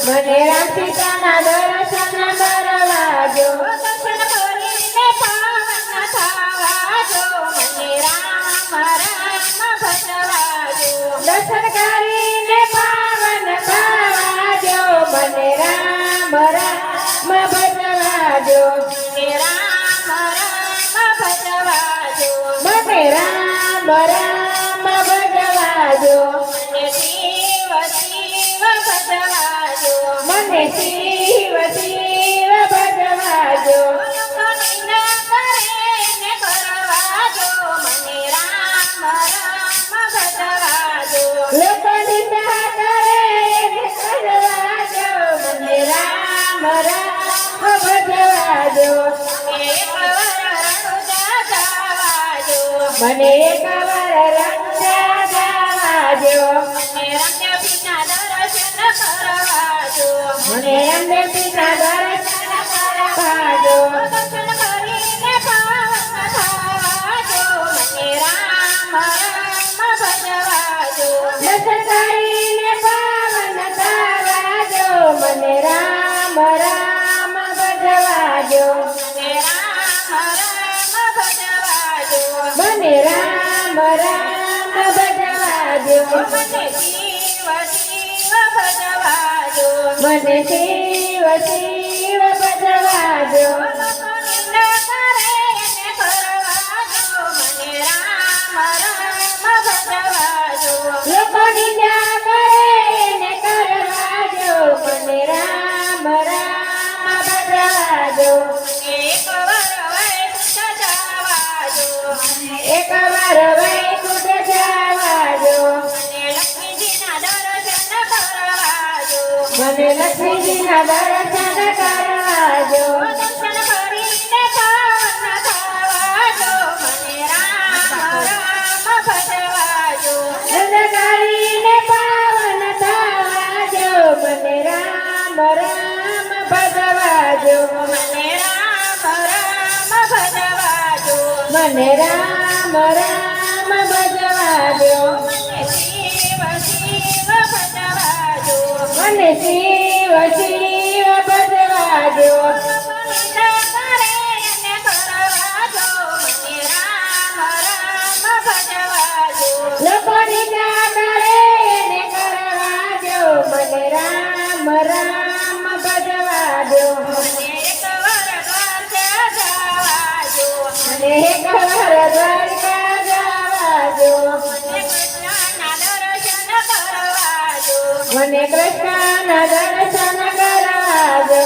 મને રામ સીતાના દર્શન કરવાજો, દર્શન કરીને પાવન થવાજો, મને રામ રામ ભજવાજો. દર્શન કરીને પાવન થવાજો, મને રામ રામ ભજવાજો, મને રામ રામ ભજવાજો. મને રામ રામ ભજવાજો, મને શિવ શિવ ભજવાજો. મને શિવ શિવ ભજવાજો, લોકોની કરે ને કરવાજો, મને રામ રામ ભજવાજો. લોકોની સહ કરે એને કરવાજો, મને રામ રામ ભજવાજો, મને એકવાર રણુજા જવાજો. મને એકવાર રંગ જવાજો, મને રમ્ય પિતા દર્શન કરવાજો. મને અંબે પિતા દર્શન કરીને પાવન થવાજો, મને રામ રામ ભજવાજો, મને રામ રામ ભજવાજો. મને રામ રામ ભજવાજો, મને શિવ શિવ ભજવાજો. મને શિવ શિવ ભજવાજો, લોકોની ના કરે એને કરવાજો, મને રામ રામ ભજવાજો. એકવાર વૈકુંઠ જવાજો, મને લક્ષ્મીજીના દર્શન કરવાજો. દર્શન કરીને પાવન થવાજો, મને રામ રામ ભજવાજો, દર્શન કરીને પાવન થવાજો, મને રામ રામ ભજવાજો, મને રામ રામ ભજવાજો, મને રામ રામ ભજવાજો, મને શિવ શિવ ભજવાજો. મને શિવ શિવ ભજવાજો, લોકોની ના કરે એને કરવાજો, મને રામ રામ ભજવાજો, મને એકવાર દ્વારકા જવાજો, મને કૃષ્ણના દર્શન કરવાજો,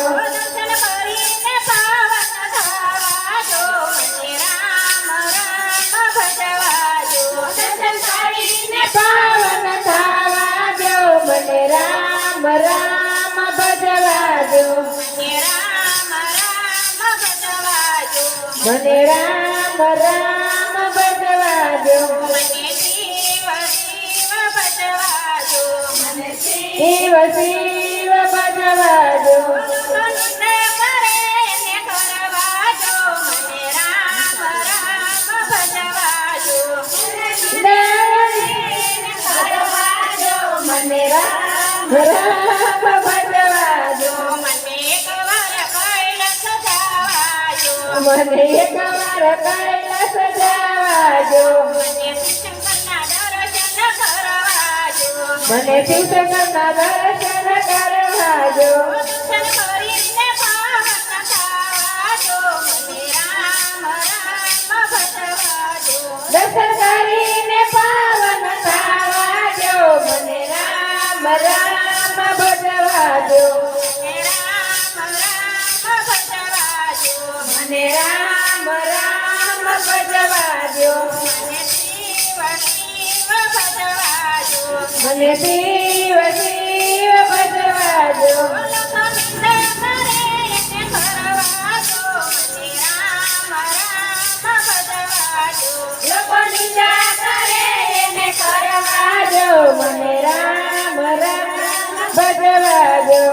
પાવન થવાજો, મને રામ રામ ભજવાજો, મને રામ રામ ભજવાજો, શિવ શિવ ભજવાજો, મને રામ રામ ભજવાજો, મને એકવાર કૈલાસ જવાજો, મને શિવશંકરના દર્શન કરવાજો, દર્શન કરીને પાવન થવાજો, મને રામ રામ ભજવાજો, મને રામ રામ ભજવાજો, મને શિવ શિવ ભજવાજો, લોકોની ના કરે એને કરવાજો, મને રામ રામ ભજવાજો.